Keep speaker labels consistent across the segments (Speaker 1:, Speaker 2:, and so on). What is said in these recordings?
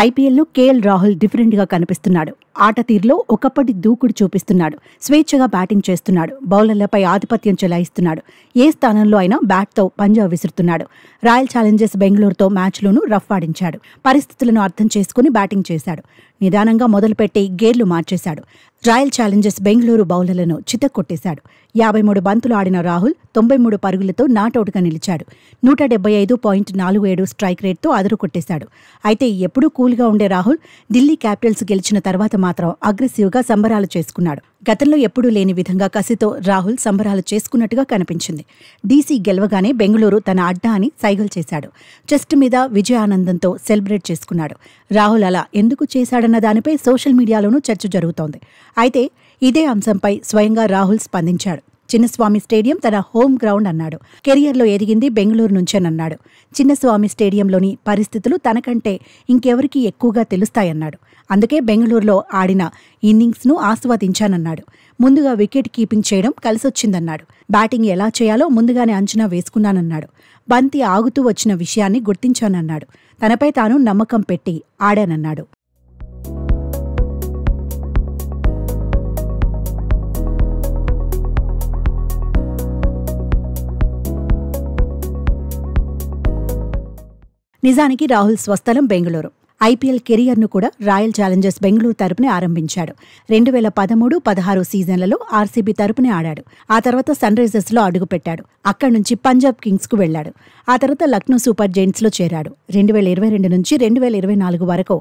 Speaker 1: ఐపీఎల్లో కేఎల్ రాహుల్ డిఫరెంట్గా కనిపిస్తున్నాడు. ఆట తీరులో ఒకప్పటి దూకుడు చూపిస్తున్నాడు. స్వేచ్ఛగా బ్యాటింగ్ చేస్తున్నాడు. బౌలర్లపై ఆధిపత్యం చెలాయిస్తున్నాడు. ఏ స్థానంలో అయినా బ్యాట్తో పంజా విసురుతున్నాడు. రాయల్ ఛాలెంజర్స్ బెంగళూరుతో మ్యాచ్లోనూ రఫ్ ఆడించాడు. పరిస్థితులను అర్థం చేసుకుని బ్యాటింగ్ చేశాడు. నిదానంగా మొదలుపెట్టి గేర్లు మార్చేశాడు. రాయల్ ఛాలెంజర్స్ బెంగళూరు బౌలర్లను చితక్కొట్టేశాడు. 53 బంతులు ఆడిన రాహుల్ 93 పరుగులతో నాటౌట్గా నిలిచాడు. 175.47 స్ట్రైక్ రేట్తో అదరుకొట్టేశాడు. అయితే ఎప్పుడూ కూల్గా ఉండే రాహుల్ ఢిల్లీ క్యాపిటల్స్ గెలిచిన తర్వాత మాత్రం అగ్రెసివ్గా సంబరాలు చేసుకున్నాడు. గతంలో ఎప్పుడూ లేని విధంగా కసితో రాహుల్ సంబరాలు చేసుకున్నట్టుగా కనిపించింది. డీసీ గెలవగానే బెంగళూరు తన అడ్డా అని సైగలు చేశాడు. చెస్ట్ మీద విజయానందంతో సెలబ్రేట్ చేసుకున్నాడు. రాహుల్ అలా ఎందుకు చేశాడన్న దానిపై సోషల్ మీడియాలోనూ చర్చ జరుగుతోంది. అయితే ఇదే అంశంపై స్వయంగా రాహుల్ స్పందించాడు. చిన్నస్వామి స్టేడియం తన హోమ్ గ్రౌండ్ అన్నాడు. కెరియర్లో ఎదిగింది బెంగళూరు నుంచేనన్నాడు. చిన్నస్వామి స్టేడియంలోని పరిస్థితులు తనకంటే ఇంకెవరికీ ఎక్కువగా తెలుస్తాయన్నాడు. అందుకే బెంగళూరులో ఆడిన ఇన్నింగ్స్ను ఆస్వాదించానన్నాడు. ముందుగా వికెట్ కీపింగ్ చేయడం కలిసొచ్చిందన్నాడు. బ్యాటింగ్ ఎలా చేయాలో ముందుగానే అంచనా వేసుకున్నానన్నాడు. బంతి ఆగుతూ వచ్చిన విషయాన్ని గుర్తించానన్నాడు. తనపై తాను నమ్మకం పెట్టి ఆడానన్నాడు. నిజానికి రాహుల్ స్వస్థలం బెంగళూరు. ఐపీఎల్ కెరియర్ను కూడా రాయల్ ఛాలెంజర్స్ బెంగళూరు తరపునే ఆరంభించాడు. 2013-16 సీజన్లలో ఆర్సీబీ తరపునే ఆడాడు. ఆ తర్వాత సన్ రైజర్స్లో అడుగుపెట్టాడు. అక్కడి నుంచి పంజాబ్ కింగ్స్కు వెళ్లాడు. ఆ తర్వాత లక్నో సూపర్ జైంట్స్లో చేరాడు. 2022 నుంచి 2024 వరకు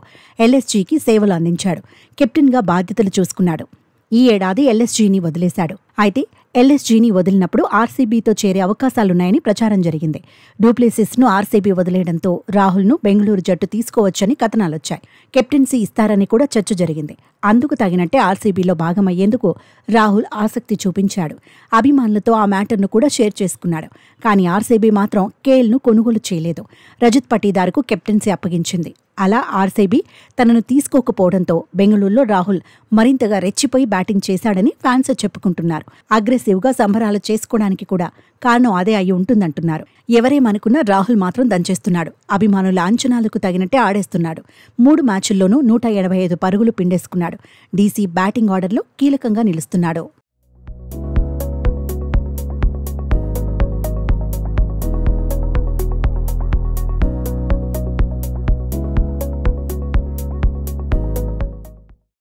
Speaker 1: ఎల్ఎస్జీకి సేవలు అందించాడు. కెప్టెన్గా బాధ్యతలు చూసుకున్నాడు. ఈ ఏడాది ఎల్ఎస్జీని వదిలేశాడు. అయితే ఎల్ఎస్జీని వదిలినప్పుడు ఆర్సీబీతో చేరే అవకాశాలున్నాయని ప్రచారం జరిగింది. డూప్లెసిస్ను ఆర్సీబీ వదిలేయడంతో రాహుల్ను బెంగళూరు జట్టు తీసుకోవచ్చని కథనాలొచ్చాయి. కెప్టెన్సీ ఇస్తారని కూడా చర్చ జరిగింది. అందుకు తగినట్టే ఆర్సీబీలో భాగమయ్యేందుకు రాహుల్ ఆసక్తి చూపించాడు. అభిమానులతో ఆ మ్యాటర్ను కూడా షేర్ చేసుకున్నాడు. కానీ ఆర్సీబీ మాత్రం కేఎల్ను కొనుగోలు చేయలేదు. రజత్ పటీదార్కు కెప్టెన్సీ అప్పగించింది. అలా ఆర్సీబీ తనను తీసుకోకపోవడంతో బెంగళూరులో రాహుల్ మరింతగా రెచ్చిపోయి బ్యాటింగ్ చేశాడని ఫ్యాన్స్ చెప్పుకుంటున్నారు. అగ్రెసివ్గా సంబరాలు చేసుకోవడానికి కూడా కారణం అదే అయి ఉంటుందంటున్నారు. ఎవరేమనుకున్నా రాహుల్ మాత్రం దంచేస్తున్నాడు. అభిమానుల అంచనాలకు తగినట్టే ఆడేస్తున్నాడు. 3 మ్యాచుల్లోనూ 185 పరుగులు పిండేసుకున్నాడు. డీసీ బ్యాటింగ్ ఆర్డర్లో కీలకంగా నిలుస్తున్నాడు.